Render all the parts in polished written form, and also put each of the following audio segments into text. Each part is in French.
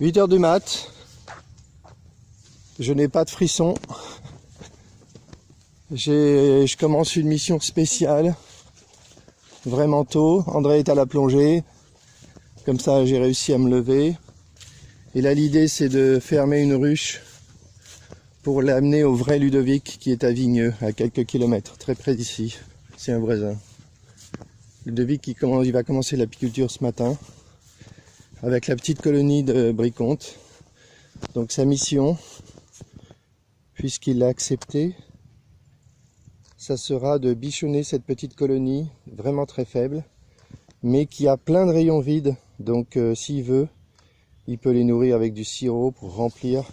8 heures du mat. Je n'ai pas de frisson. Je commence une mission spéciale. Vraiment tôt. André est à la plongée. Comme ça, j'ai réussi à me lever. Et là, l'idée, c'est de fermer une ruche pour l'amener au vrai Ludovic qui est à Vigneux, à quelques kilomètres, très près d'ici. C'est un voisin. Ludovic, il va commencer l'apiculture ce matin avec la petite colonie de Briconte. Donc sa mission, puisqu'il l'a accepté, ça sera de bichonner cette petite colonie, vraiment très faible, mais qui a plein de rayons vides. Donc s'il veut, il peut les nourrir avec du sirop pour remplir.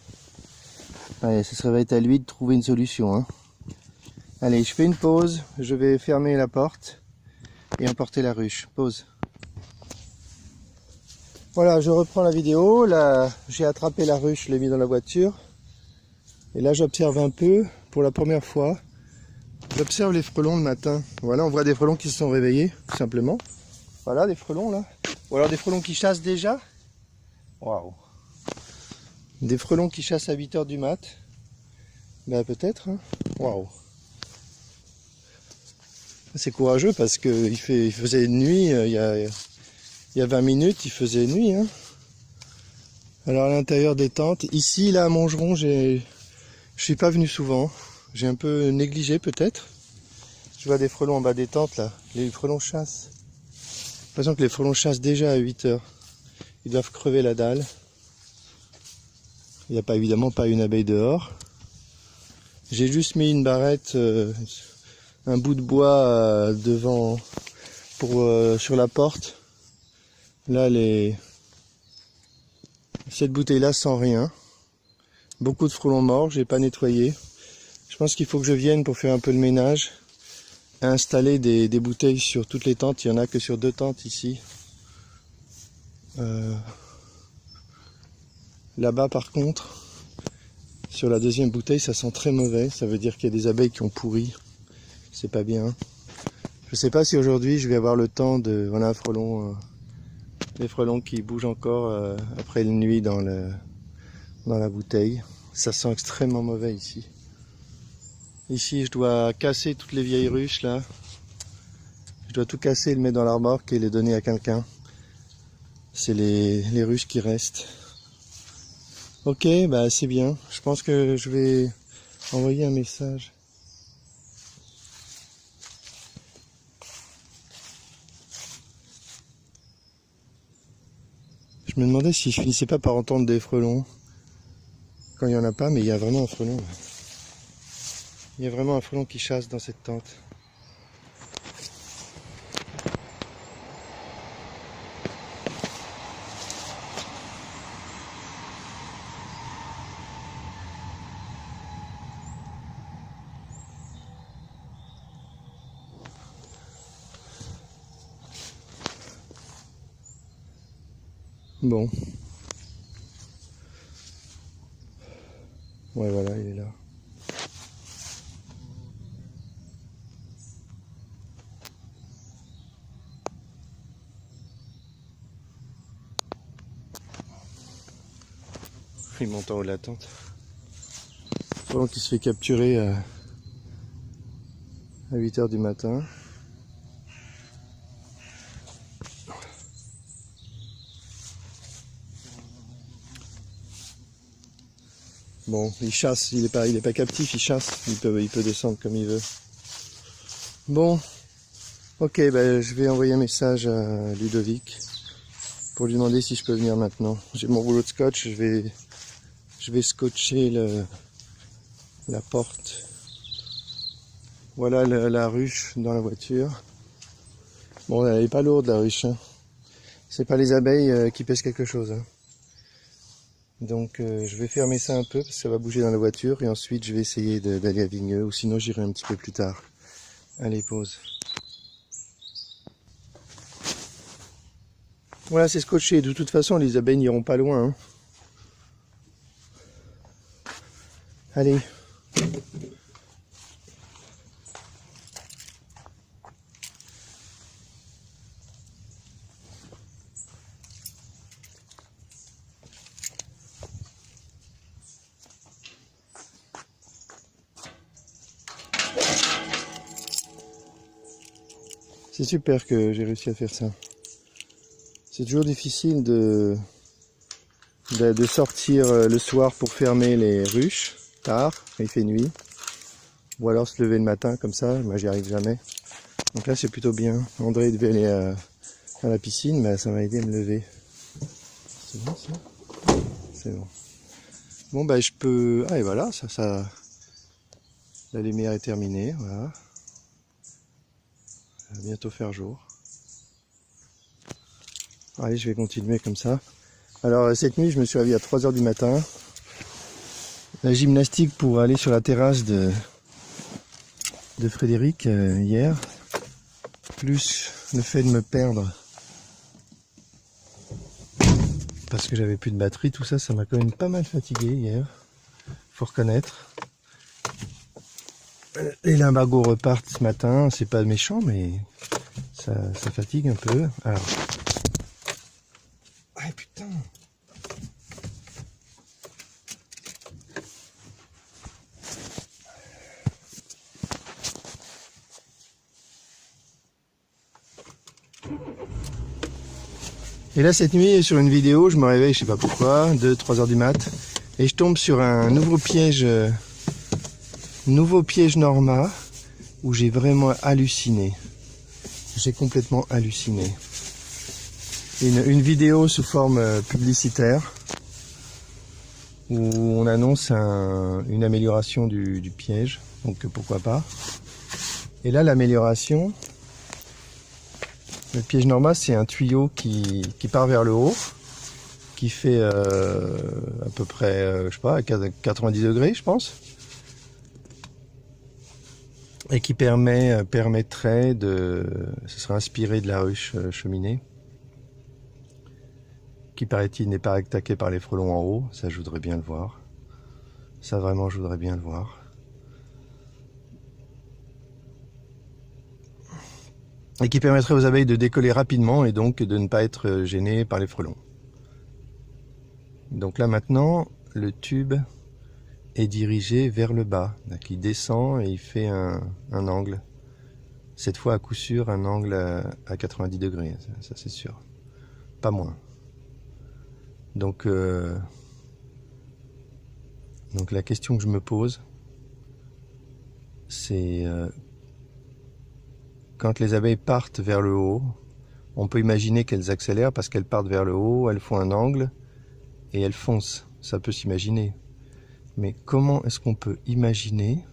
Allez, ça va être à lui de trouver une solution, hein. Allez, je fais une pause, je vais fermer la porte et emporter la ruche. Pause. Voilà, je reprends la vidéo. Là, j'ai attrapé la ruche, je l'ai mis dans la voiture. Et là, j'observe un peu, pour la première fois. J'observe les frelons le matin. Voilà, on voit des frelons qui se sont réveillés, tout simplement. Voilà, des frelons là. Ou alors des frelons qui chassent déjà. Waouh. Des frelons qui chassent à 8 heures du mat. Ben peut-être, hein. Waouh. C'est courageux parce qu'il faisait nuit, il y a 20 minutes, il faisait nuit, hein. Alors à l'intérieur des tentes, ici là à Montgeron, je suis pas venu souvent. J'ai un peu négligé peut-être. Je vois des frelons en bas des tentes là. Les frelons chassent. J'ai l'impression que les frelons chassent déjà à 8 heures. Ils doivent crever la dalle. Il n'y a pas évidemment pas une abeille dehors. J'ai juste mis une barrette, un bout de bois devant sur la porte. Là cette bouteille là sans rien. Beaucoup de frelons morts, j'ai pas nettoyé. Je pense qu'il faut que je vienne pour faire un peu le ménage. Installer des bouteilles sur toutes les tentes. Il n'y en a que sur 2 tentes ici. Là-bas par contre, sur la deuxième bouteille, ça sent très mauvais. Ça veut dire qu'il y a des abeilles qui ont pourri. C'est pas bien. Je sais pas si aujourd'hui je vais avoir le temps de... Voilà un frelon, les frelons qui bougent encore après une nuit dans la bouteille. Ça sent extrêmement mauvais ici. Ici, je dois casser toutes les vieilles ruches là. Je dois tout casser, le mettre dans l'armoire et les donner à quelqu'un. C'est les ruches qui restent. Ok, bah c'est bien. Je pense que je vais envoyer un message. Je me demandais si je finissais pas par entendre des frelons. Quand il n'y en a pas, mais il y a vraiment un frelon. Il y a vraiment un frelon qui chasse dans cette tente. Bon. Ouais, voilà, il est là. Il monte en haut de la tente. Frelon qui se fait capturer à 8 heures du matin. Bon, il chasse, il est pas captif, il chasse, il peut descendre comme il veut. Bon, ok, ben, je vais envoyer un message à Ludovic pour lui demander si je peux venir maintenant. J'ai mon rouleau de scotch, je vais scotcher la porte. Voilà la ruche dans la voiture. Bon, elle est pas lourde la ruche, hein. C'est pas les abeilles qui pèsent quelque chose, hein. Donc je vais fermer ça un peu parce que ça va bouger dans la voiture et ensuite je vais essayer d'aller à Vigneux ou sinon j'irai un petit peu plus tard. Allez, pause. Voilà, c'est scotché. De toute façon, les abeilles n'iront pas loin, hein. Allez. C'est super que j'ai réussi à faire ça. C'est toujours difficile de sortir le soir pour fermer les ruches, tard, quand il fait nuit. Ou alors se lever le matin comme ça, moi j'y arrive jamais. Donc là c'est plutôt bien. André devait aller à la piscine, mais ça m'a aidé à me lever. C'est bon ça? C'est bon. Bon bah je peux... Ah et voilà, ça... La lumière est terminée, voilà. Ça va bientôt faire jour. Allez, je vais continuer comme ça. Alors cette nuit je me suis réveillé à 3 h du matin. La gymnastique pour aller sur la terrasse de Frédéric hier, plus le fait de me perdre parce que j'avais plus de batterie, tout ça, ça m'a quand même pas mal fatigué hier, faut reconnaître. Les limbagos repartent ce matin, c'est pas méchant mais ça fatigue un peu. Alors, ah putain. Et là cette nuit sur une vidéo, je me réveille, je sais pas pourquoi, 2-3 h du mat, et je tombe sur un nouveau piège Norma, où j'ai vraiment halluciné. J'ai complètement halluciné. Une vidéo sous forme publicitaire, où on annonce une amélioration du piège, donc pourquoi pas. Et là l'amélioration... Le piège Norma, c'est un tuyau qui part vers le haut, qui fait à peu près, je sais pas, 90 degrés, je pense, et qui permettrait ce serait inspiré de la ruche cheminée, qui paraît-il n'est pas attaquée par les frelons en haut. Ça, je voudrais bien le voir. Ça, vraiment, je voudrais bien le voir. Et qui permettrait aux abeilles de décoller rapidement et donc de ne pas être gênées par les frelons. Donc là maintenant, le tube est dirigé vers le bas. Donc il descend et il fait un angle. Cette fois à coup sûr un angle à 90 degrés, ça c'est sûr. Pas moins. Donc la question que je me pose, c'est... quand les abeilles partent vers le haut, on peut imaginer qu'elles accélèrent parce qu'elles partent vers le haut, elles font un angle et elles foncent. Ça peut s'imaginer. Mais comment est-ce qu'on peut imaginer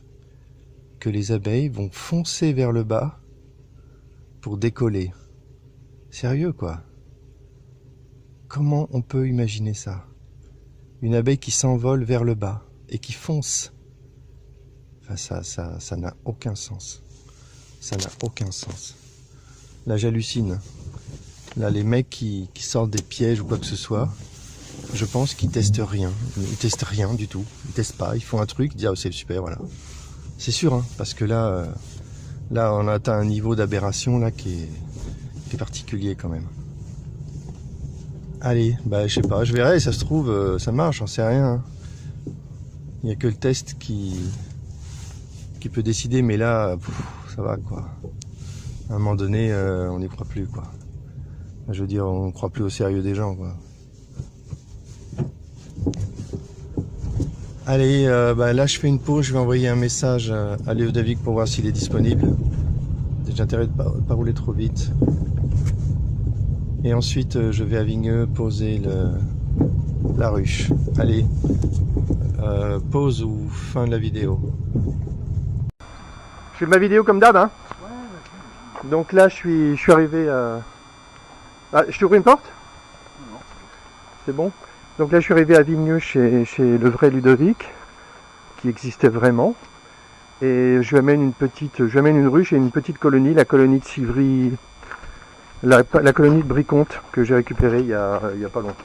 que les abeilles vont foncer vers le bas pour décoller? Sérieux quoi? Comment on peut imaginer ça? Une abeille qui s'envole vers le bas et qui fonce. Enfin ça n'a aucun sens. Ça n'a aucun sens. Là, j'hallucine. Là, les mecs qui sortent des pièges ou quoi que ce soit, je pense qu'ils testent rien. Ils testent rien du tout. Ils testent pas. Ils font un truc, ils disent ah, c'est super, voilà. C'est sûr, hein, parce que là, on a atteint un niveau d'aberration là qui est particulier quand même. Allez, bah je sais pas, je verrai. Ça se trouve, ça marche, j'en sais rien. Hein. Il n'y a que le test qui peut décider, mais là. Ça va quoi. À un moment donné, on n'y croit plus quoi. Je veux dire, on ne croit plus au sérieux des gens quoi. Allez, là je fais une pause, je vais envoyer un message à Léo Davic pour voir s'il est disponible. J'ai intérêt de pas rouler trop vite. Et ensuite, je vais à Vigneux poser la ruche. Allez, pause ou fin de la vidéo. Je fais ma vidéo comme d'hab, hein. Donc là, je suis arrivé à... Ah, je t'ouvre une porte? Non. C'est bon? Donc là, je suis arrivé à Vigneux chez le vrai Ludovic, qui existait vraiment. Et je lui amène une ruche et une petite colonie, la colonie de Civry, la colonie de Briconte, que j'ai récupérée il y a pas longtemps.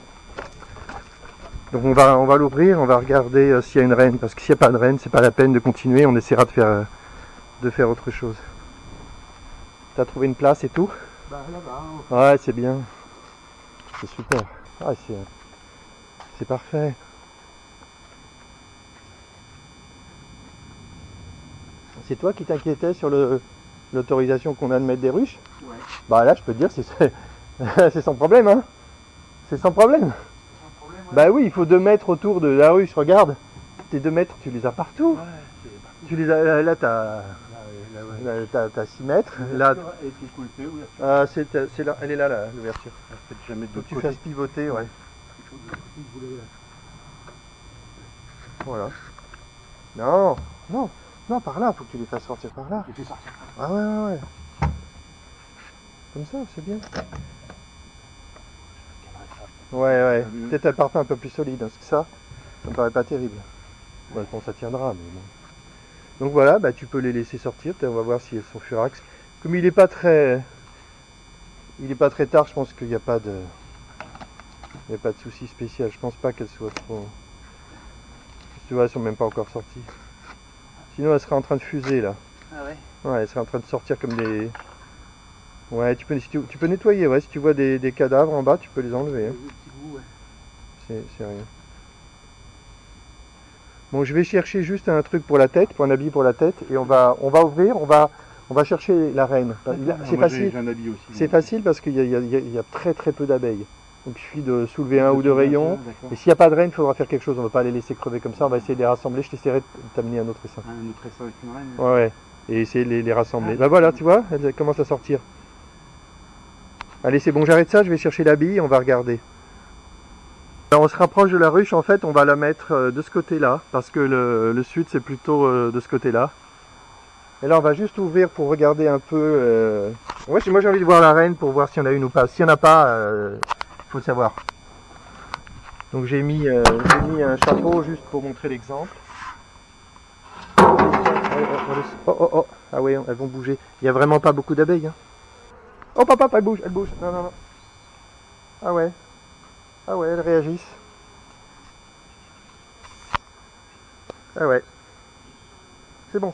Donc on va l'ouvrir, on va regarder s'il y a une reine, parce que s'il n'y a pas de reine, c'est pas la peine de continuer, on essaiera de faire autre chose. T'as trouvé une place et tout? Bah là-bas. Ouais, c'est bien. C'est super. Ah, c'est parfait. C'est toi qui t'inquiétais sur l'autorisation qu'on a de mettre des ruches? Ouais. Bah là, je peux te dire, c'est sans problème, hein. C'est sans problème. Ouais. Bah oui, il faut 2 mètres autour de la ruche, regarde. Tes 2 mètres, tu les as partout. Ouais, c'est parti. Tu les as, là, t'as Là, t'as 6 mètres. Là, et puis coulé, oui. c'est là, elle est là, l'ouverture. Peut-être jamais de Faut que tu côté. fasses pivoter, ouais. Voilà. Non, non, non, par là, faut que tu les fasses sortir par là. Je fais sortir. Ah ouais. Comme ça, c'est bien. Ouais. Peut-être elle partait un peu plus solide, hein, parce que ça me paraît pas terrible. Ouais, bon, ça tiendra, mais bon. Donc voilà, bah, tu peux les laisser sortir, on va voir si elles sont furax. Comme il est pas très tard, je pense qu'il n'y a pas de souci spécial. Je pense pas qu'elles soient trop. Tu vois, elles sont même pas encore sorties. Sinon, elles seraient en train de fuser là. Ah ouais. Ouais, elles seraient en train de sortir comme des. Ouais, tu peux nettoyer. Ouais, si tu vois des cadavres en bas, tu peux les enlever. Hein. C'est rien. Bon, je vais chercher juste un truc pour la tête, pour un habit pour la tête, et on va ouvrir, on va chercher la reine. C'est facile. J'ai un habit aussi. C'est facile parce qu'il y a très peu d'abeilles. Donc il suffit de soulever un ou deux rayons. Et s'il n'y a pas de reine, il faudra faire quelque chose. On ne va pas les laisser crever comme ça. On va essayer de les rassembler. Je t'essaierai de t'amener un autre essaim. Un autre essaim avec une reine. Ouais. Et essayer de les rassembler. Bah voilà, tu vois, elles commencent à sortir. Allez, c'est bon, j'arrête ça. Je vais chercher l'habit et on va regarder. Alors on se rapproche de la ruche. En fait, on va la mettre de ce côté-là. Parce que le sud, c'est plutôt de ce côté-là. Et là, on va juste ouvrir pour regarder un peu. Ouais, moi, j'ai envie de voir la reine pour voir s'il y en a une ou pas. S'il n'y en a pas, faut le savoir. Donc j'ai mis un chapeau juste pour montrer l'exemple. Oh. Ah ouais, elles vont bouger. Il n'y a vraiment pas beaucoup d'abeilles. Hein. Oh papa, elles bougent. Non. Ah ouais, elles réagissent. Ah ouais. C'est bon.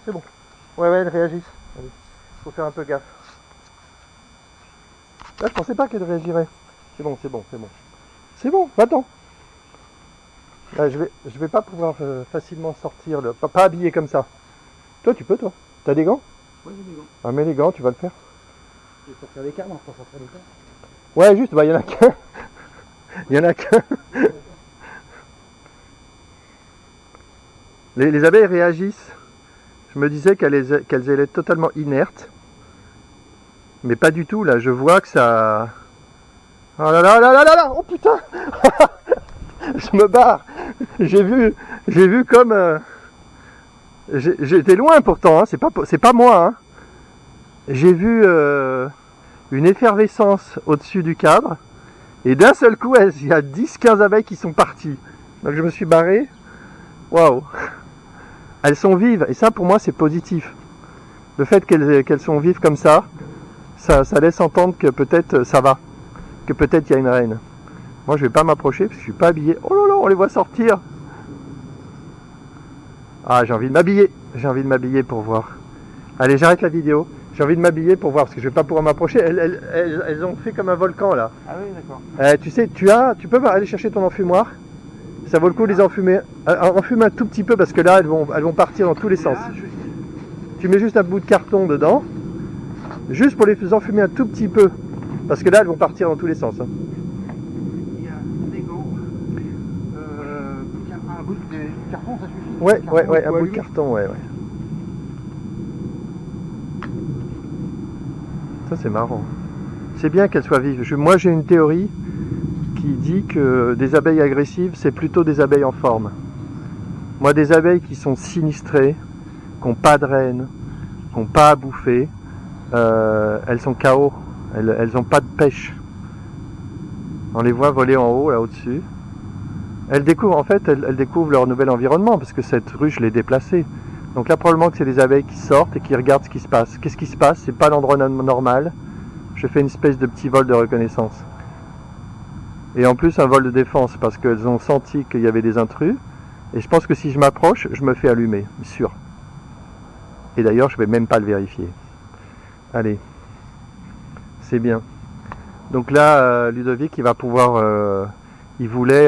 Ouais, elles réagissent. Allez, faut faire un peu gaffe. Là, je pensais pas qu'elles réagiraient. C'est bon. C'est bon, va-t'en. Là, je vais pas pouvoir facilement sortir, pas habillé comme ça. Toi, tu peux, toi. T'as des gants? Ouais, j'ai des gants. Ah, mais les gants, tu vas le faire. Je vais sortir les cadres, pour sortir les cadres. Ouais, juste, bah, il y en a qu'un. Il y en a qu'un. Les abeilles réagissent. Je me disais qu'elles allaient être totalement inertes. Mais pas du tout, là. Je vois que ça... Oh là, oh putain. Je me barre. J'ai vu comme... J'étais loin pourtant, hein. C'est pas moi. Hein. J'ai vu une effervescence au-dessus du cadre. Et d'un seul coup, il y a 10-15 abeilles qui sont parties. Donc je me suis barré. Waouh. Elles sont vives. Et ça, pour moi, c'est positif. Le fait qu'elles sont vives comme ça laisse entendre que peut-être ça va. Que peut-être il y a une reine. Moi, je vais pas m'approcher parce que je suis pas habillé. Oh là là, on les voit sortir. Ah, j'ai envie de m'habiller. J'ai envie de m'habiller pour voir. Allez, j'arrête la vidéo. J'ai envie de m'habiller pour voir parce que je vais pas pouvoir m'approcher. Elles ont fait comme un volcan là. Ah oui, d'accord. Tu sais, tu peux aller chercher ton enfumoir. Ça vaut le coup de les enfumer. Enfume un tout petit peu parce que là, elles vont partir dans tous les sens. Tu mets juste un bout de carton dedans. Juste pour les enfumer un tout petit peu. Parce que là, elles vont partir dans tous les sens. Hein. Il y a des gants. Un bout de carton, ça suffit. Ouais, un bout de carton, ouais. Ça, c'est marrant. C'est bien qu'elles soient vives. Moi, j'ai une théorie qui dit que des abeilles agressives, c'est plutôt des abeilles en forme. Moi, des abeilles qui sont sinistrées, qui n'ont pas de reine, qui n'ont pas à bouffer, elles sont KO. Elles n'ont pas de pêche. On les voit voler en haut, là au-dessus. Elles découvrent leur nouvel environnement, parce que cette ruche l'est déplacée. Donc là, probablement que c'est des abeilles qui sortent et qui regardent ce qui se passe. Qu'est-ce qui se passe? C'est pas l'endroit normal. Je fais une espèce de petit vol de reconnaissance. Et en plus, un vol de défense, parce qu'elles ont senti qu'il y avait des intrus. Et je pense que si je m'approche, je me fais allumer, sûr. Et d'ailleurs, je vais même pas le vérifier. Allez. C'est bien. Donc là, Ludovic, il va pouvoir... il voulait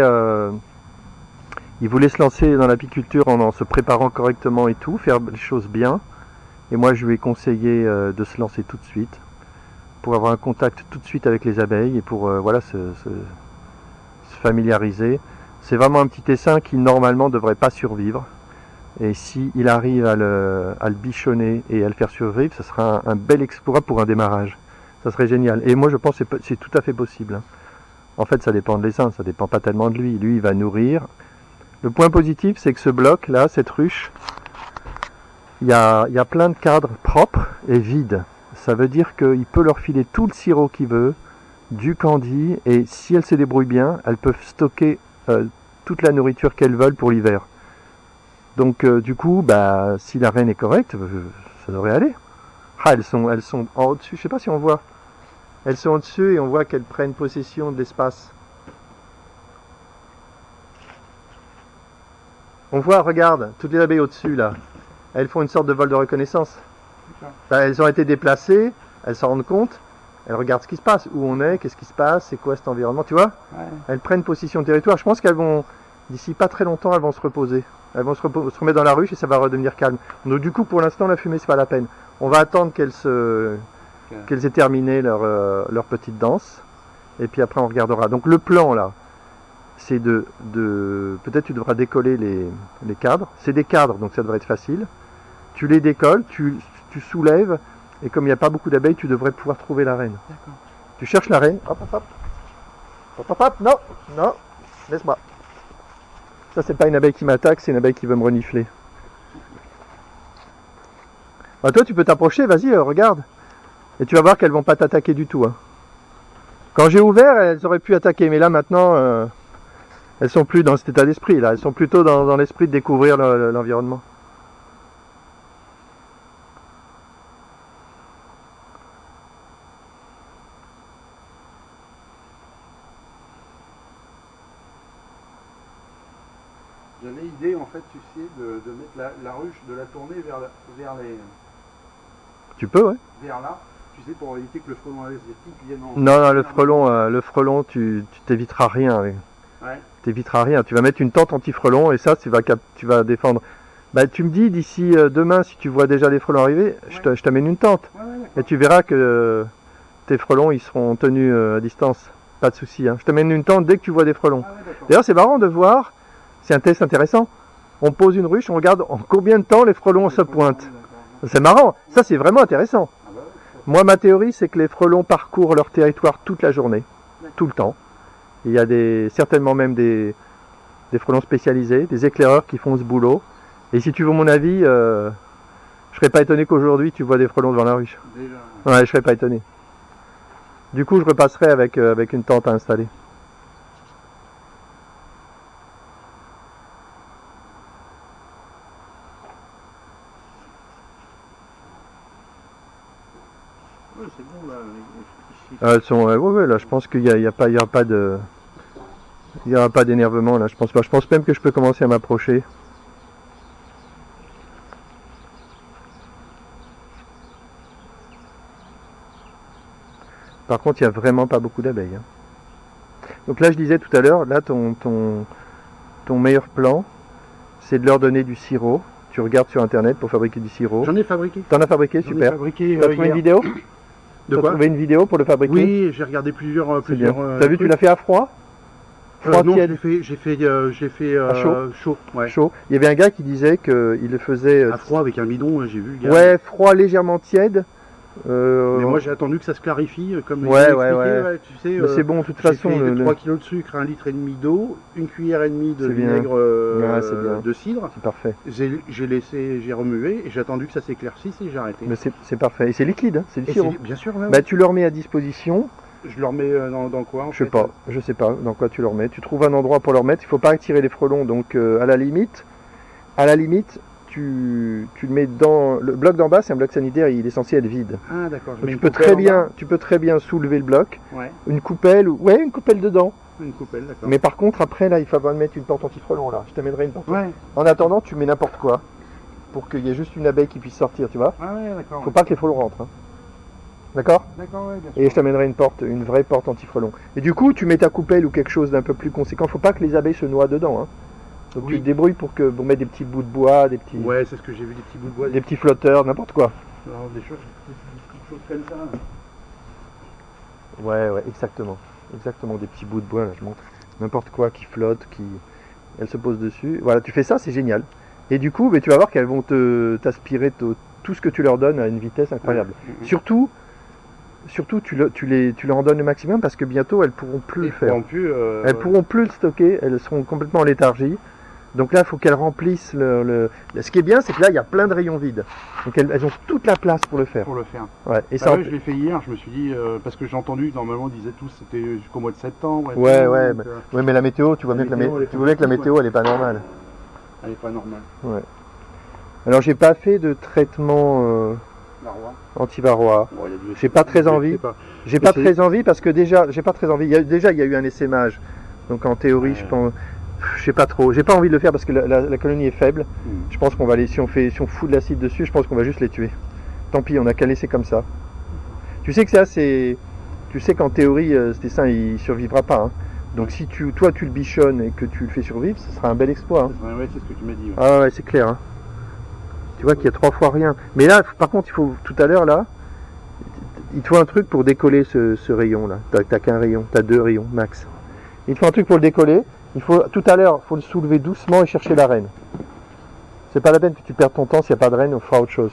se lancer dans l'apiculture en se préparant correctement et tout, faire les choses bien. Et moi, je lui ai conseillé de se lancer tout de suite. pour avoir un contact tout de suite avec les abeilles et pour voilà, se familiariser. C'est vraiment un petit essaim qui normalement ne devrait pas survivre. Et s'il arrive à le bichonner et à le faire survivre, ce sera un bel exploit pour un démarrage. Ça serait génial. Et moi je pense que c'est tout à fait possible. En fait ça dépend de l'essaim, ça dépend pas tellement de lui. Lui il va nourrir. Le point positif c'est que ce bloc là, cette ruche, il y a plein de cadres propres et vides. Ça veut dire qu'il peut leur filer tout le sirop qu'il veut, du candy, et si elles se débrouillent bien, elles peuvent stocker toute la nourriture qu'elles veulent pour l'hiver. Donc du coup, bah, si la reine est correcte, ça devrait aller. Ah, elles sont en au-dessus, je sais pas si on voit. Elles sont au-dessus et on voit qu'elles prennent possession de l'espace. On voit, regarde, toutes les abeilles au-dessus là. Elles font une sorte de vol de reconnaissance. Bah, elles ont été déplacées, elles s'en rendent compte, elles regardent ce qui se passe, où on est, qu'est-ce qui se passe, c'est quoi cet environnement, tu vois. Ouais. Elles prennent possession de territoire. Je pense qu'elles vont, d'ici pas très longtemps, elles vont se reposer. Elles vont se remettre dans la ruche et ça va redevenir calme. Donc du coup, pour l'instant, la fumée, c'est pas la peine. On va attendre qu'elles aient terminé leur petite danse. Et puis après, on regardera. Donc le plan, là, c'est peut-être tu devras décoller les cadres. C'est des cadres, donc ça devrait être facile. Tu les décolles, tu soulèves, et comme il n'y a pas beaucoup d'abeilles, tu devrais pouvoir trouver la reine. D'accord. Tu cherches la reine. Hop, hop, hop. Hop, hop, hop. Non, non, laisse-moi. Ça, c'est pas une abeille qui m'attaque, c'est une abeille qui veut me renifler. Bah, toi, tu peux t'approcher, vas-y, regarde. Et tu vas voir qu'elles vont pas t'attaquer du tout. Hein. Quand j'ai ouvert, elles auraient pu attaquer, mais là, maintenant, elles sont plus dans cet état d'esprit. Là, elles sont plutôt dans l'esprit de découvrir l'environnement. J'avais l'idée, en fait, tu sais, de mettre la ruche, de la tourner vers Tu peux, ouais. vers là, tu sais, pour éviter que le frelon asiatique vienne en... Non, non, le frelon, tu t'éviteras rien. Oui. Ouais. T'éviteras rien. Tu vas mettre une tente anti-frelon et ça, tu vas défendre. Bah, tu me dis d'ici demain, si tu vois déjà les frelons arriver, Ouais. je t'amène une tente. Ouais, ouais, Et tu verras que tes frelons, ils seront tenus à distance. Pas de souci. Hein. Je t'amène une tente dès que tu vois des frelons. Ah ouais, d'accord. D'ailleurs, c'est marrant de voir. C'est un test intéressant. On pose une ruche, on regarde en combien de temps les frelons se pointent. C'est marrant. Ça, c'est vraiment intéressant. Ah bah ouais, Moi, ma théorie, c'est que les frelons parcourent leur territoire toute la journée, tout le temps. Il y a certainement même des frelons spécialisés, des éclaireurs qui font ce boulot. Et si tu veux mon avis, je serais pas étonné qu'aujourd'hui tu vois des frelons devant la ruche. déjà. Ouais, je serais pas étonné. Du coup, je repasserai avec une tente à installer. Ouais, c'est bon, là. Ici. Elles sont, ouais, là, je pense qu'il y aura pas d'énervement là. Je pense pas. Je pense même que je peux commencer à m'approcher. Par contre, il y a vraiment pas beaucoup d'abeilles. Hein. Donc là, je disais tout à l'heure, là, ton meilleur plan, c'est de leur donner du sirop. Tu regardes sur internet pour fabriquer du sirop. J'en ai fabriqué. T'en as fabriqué, J'en ai super. fabriqué T'as trouvé hier. une vidéo? De T'as quoi? trouvé une vidéo pour le fabriquer? Oui, j'ai regardé plusieurs. C'est bien. T'as vu, tu trucs. l'as fait à froid? Froid, Non, tiède, j'ai fait À chaud? chaud, ouais. chaud. Il y avait un gars qui disait qu'il le faisait À froid avec un bidon, j'ai vu le gars. ouais, froid légèrement tiède. Mais moi j'ai attendu que ça se clarifie, comme Ouais, je l'ai ouais, expliqué, ouais. tu sais. Mais c'est bon, de toute J'ai façon. fait 3 kg de sucre, 1,5 litre d'eau, 1 cuillère et demie de C'est bien. vinaigre Ouais, c'est bien. de cidre. C'est parfait. J'ai remué et j'ai attendu que ça s'éclaircisse et j'ai arrêté. Mais c'est parfait. Et c'est liquide, hein, c'est du Et sirop. bien sûr, ouais, Bah, tu leur mets à disposition. je le remets dans quoi en Je sais fait pas, je sais pas dans quoi tu leur mets. Tu trouves un endroit pour leur mettre. Il faut pas attirer les frelons. Donc à la limite, tu le mets dans le bloc d'en bas. C'est un bloc sanitaire. Il est censé être vide. Ah d'accord. je Donc, mets tu une peux coupelle très en bien, tu peux très bien soulever le bloc. bas. Ouais, Une coupelle, ouais, une coupelle dedans. une coupelle, d'accord. Mais par contre, après là, il faut mettre une tente anti-frelon là. Je t'amènerai une tente. Ouais, En attendant, tu mets n'importe quoi pour qu'il y ait juste une abeille qui puisse sortir. Tu vois. ah ouais, d'accord. Faut pas que les frelons rentrent. Hein. D'accord? D'accord, ouais, bien sûr. Et je t'amènerai une vraie porte anti-frelon. Et du coup, tu mets ta coupelle ou quelque chose d'un peu plus conséquent. Faut pas que les abeilles se noient dedans. Hein. Donc Oui. tu te débrouilles pour mettre des petits bouts de bois, des petits, Ouais, c'est ce que j'ai vu, des petits bouts de bois, des petits flotteurs, n'importe quoi. des choses comme ça. Ouais, ouais, exactement. Exactement, des petits bouts de bois, là, je montre. N'importe quoi qui flotte, elles se posent dessus. Voilà, tu fais ça, c'est génial. Et du coup, mais tu vas voir qu'elles vont t'aspirer tout ce que tu leur donnes à une vitesse incroyable. Ouais. Surtout, tu leur en donnes le maximum parce que bientôt, elles pourront plus le faire. Elles pourront plus le stocker, elles seront complètement en léthargie. Donc là, il faut qu'elles remplissent Ce qui est bien, c'est que là, il y a plein de rayons vides. Donc elles ont toute la place pour le faire. Ouais. Et Bah ça, ouais, je l'ai fait hier, je me suis dit, parce que j'ai entendu, normalement, ils disaient tous c'était jusqu'au mois de septembre. Et ouais, tout, ouais, donc, ouais, mais la météo, tu vois bien que la météo, elle est pas normale. elle est pas normale. Ouais. Alors, j'ai pas fait de traitement anti-varroa. Bon, J'ai pas très envie. J'ai pas très envie parce que déjà, j'ai pas très envie. Il y a eu un essaimage. Donc en théorie, je pense, je sais pas trop. J'ai pas envie de le faire parce que la colonie est faible. Je pense qu'on va les, si on fout de l'acide dessus, je pense qu'on va juste les tuer. Tant pis, on a qu'à laisser comme ça. Tu sais que ça, tu sais qu'en théorie, cet essaim, il survivra pas. Hein. Donc si toi, tu le bichonnes et que tu le fais survivre, ce sera un bel exploit. Hein. Ouais, c'est ce que tu m'as dit. Ouais. Ah ouais, c'est clair. Hein. Tu vois qu'il y a 3 fois rien. Mais là, par contre, il faut tout à l'heure là, il te faut un truc pour décoller ce rayon là. T'as qu'un rayon, t'as 2 rayons max. Il te faut un truc pour le décoller. Tout à l'heure, il faut le soulever doucement et chercher la reine. C'est pas la peine que tu perdes ton temps s'il n'y a pas de reine, on fera autre chose.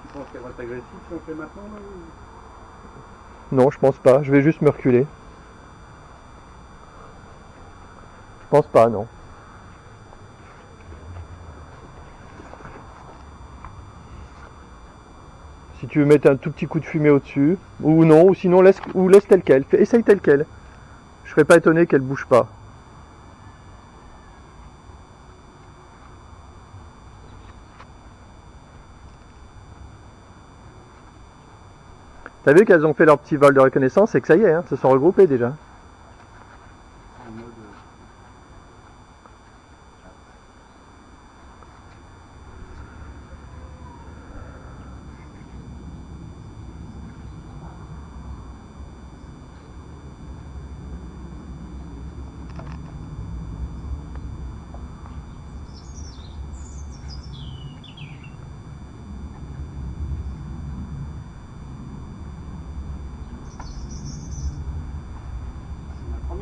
Tu penses qu'elle va être agressive si on fait maintenant là, ou... Non, je pense pas. Je vais juste me reculer. Je pense pas, non. Si tu veux mettre un tout petit coup de fumée au-dessus, ou non, ou sinon laisse tel quel. Essaye tel quel. Je serais pas étonné qu'elle bouge pas. T'as vu qu'elles ont fait leur petit vol de reconnaissance et que ça y est, hein, elles se sont regroupées déjà.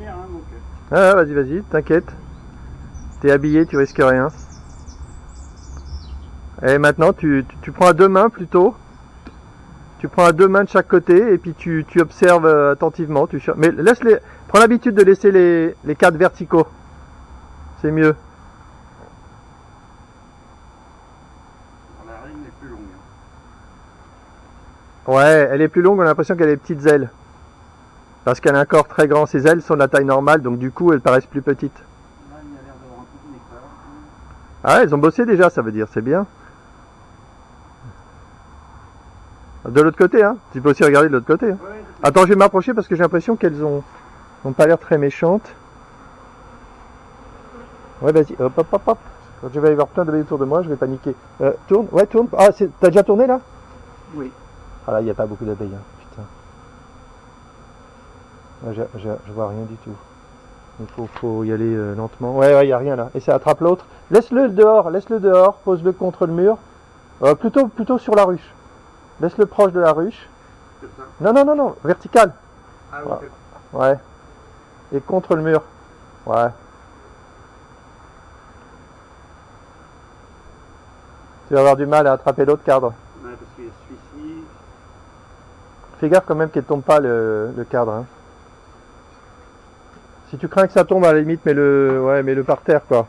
Hein, donc... Ah, vas-y, t'inquiète. T'es habillé, tu risques rien. Et maintenant, tu prends à 2 mains plutôt. Tu prends à 2 mains de chaque côté et puis tu observes attentivement. Mais prends l'habitude de laisser les cadres verticaux. C'est mieux. La reine est plus longue. Ouais, elle est plus longue, on a l'impression qu'elle a des petites ailes. Parce qu'elle a un corps très grand, ses ailes sont de la taille normale, donc du coup elles paraissent plus petites. Là, il y a l'air d'avoir un petit nectar. Ah, elles ont bossé déjà, ça veut dire, c'est bien. De l'autre côté, hein. Tu peux aussi regarder de l'autre côté. Hein. Ouais, attends, je vais m'approcher parce que j'ai l'impression qu'elles ont pas l'air très méchantes. Ouais, vas-y, hop. Quand je vais y avoir plein d'abeilles autour de moi, je vais paniquer. Tourne, ouais, tourne. Ah, t'as déjà tourné là? Oui. Ah là, il n'y a pas beaucoup d'abeilles, hein. Putain. Je vois rien du tout. Il faut y aller lentement. Ouais, il n'y a rien là. Et ça attrape l'autre. Laisse-le dehors, pose-le contre le mur. Plutôt sur la ruche. Laisse-le proche de la ruche. Non, vertical. Ah oui, ouais. Et contre le mur. Ouais. Tu vas avoir du mal à attraper l'autre cadre. Ouais, parce qu'il y a celui-ci. Fais gaffe quand même qu'il ne tombe pas le cadre. Hein. Si tu crains que ça tombe, à la limite, mets-le par terre, quoi.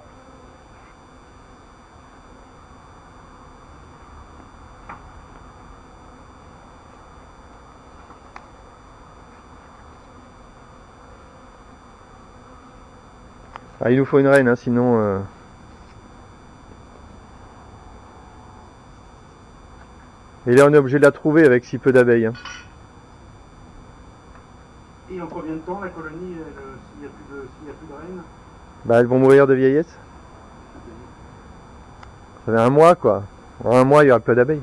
Ah, il nous faut une reine, hein, sinon... Et là, on est obligé de la trouver avec si peu d'abeilles. Hein. Et en combien de temps la colonie, s'il n'y a plus de reines? Bah, elles vont mourir de vieillesse. Ça fait 1 mois, quoi. En 1 mois, il y aura peu d'abeilles.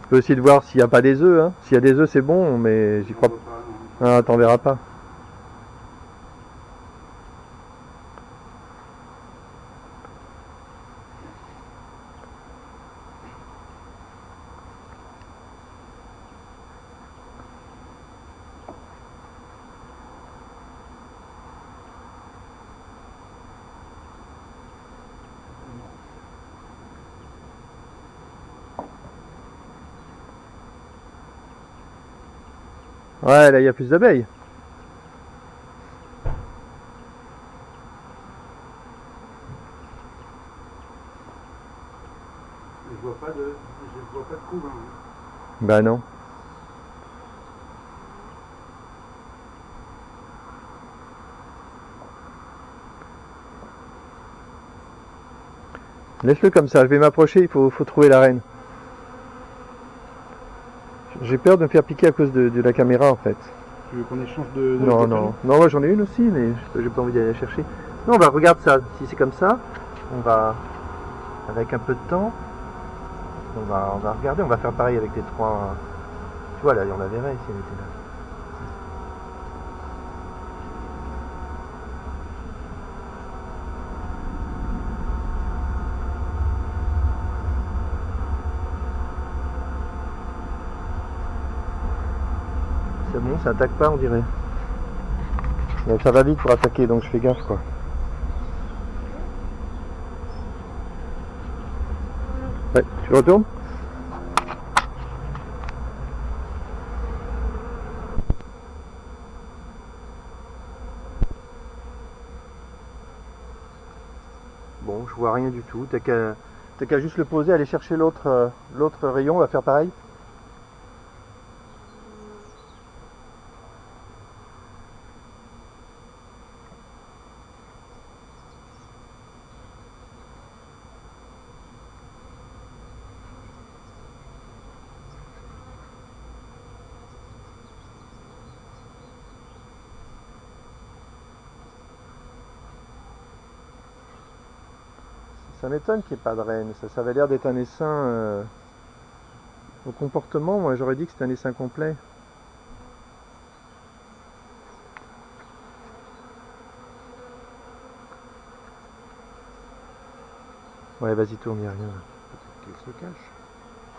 Tu peux aussi de voir s'il n'y a pas des œufs. Hein. S'il y a des œufs, c'est bon, mais j'y crois pas. Ah, t'en verras pas. Ouais, là il y a plus d'abeilles. Je vois pas de couvain. Bah non. Laisse-le comme ça, je vais m'approcher, il faut trouver la reine. J'ai peur de me faire piquer à cause de la caméra en fait. Tu veux qu'on échange de Non, non. Non, moi j'en ai une aussi, mais j'ai pas envie d'aller la chercher. Non, bah regarde ça, si c'est comme ça, on va, avec un peu de temps, on va regarder, on va faire pareil avec les trois. Tu vois, là, on la verrait si elle était là. C'est bon, ça attaque pas, on dirait. Mais ça va vite pour attaquer, donc je fais gaffe, quoi. Ouais, tu retournes ? Bon, je vois rien du tout. T'as qu'à juste le poser, aller chercher l'autre rayon, on va faire pareil. Ça m'étonne qu'il n'y ait pas de reine. Ça avait l'air d'être un essaim au comportement. Moi, j'aurais dit que c'était un essaim complet. Ouais, vas-y, tourne, il n'y a rien. Qu'elle se cache.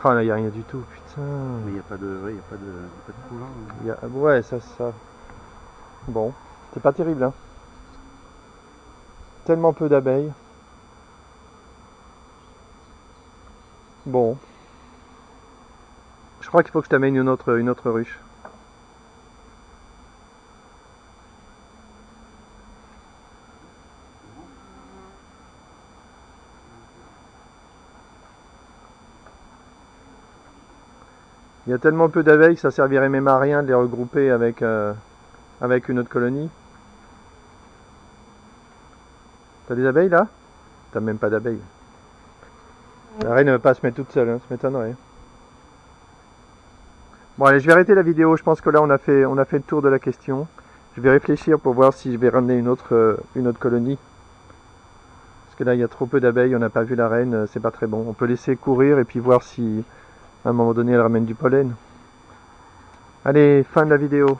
Ah là, il n'y a rien du tout, putain. Mais il n'y a pas de, y a pas de couvain. Ouais, ça. Bon, c'est pas terrible, hein. Tellement peu d'abeilles. Bon. Je crois qu'il faut que je t'amène une autre ruche. Il y a tellement peu d'abeilles que ça servirait même à rien de les regrouper avec une autre colonie. T'as des abeilles là? T'as même pas d'abeilles. La reine ne va pas se mettre toute seule, hein, ça m'étonnerait. Bon allez, je vais arrêter la vidéo, je pense que là on a fait le tour de la question. Je vais réfléchir pour voir si je vais ramener une autre colonie. Parce que là il y a trop peu d'abeilles, on n'a pas vu la reine, c'est pas très bon. On peut laisser courir et puis voir si à un moment donné elle ramène du pollen. Allez, fin de la vidéo.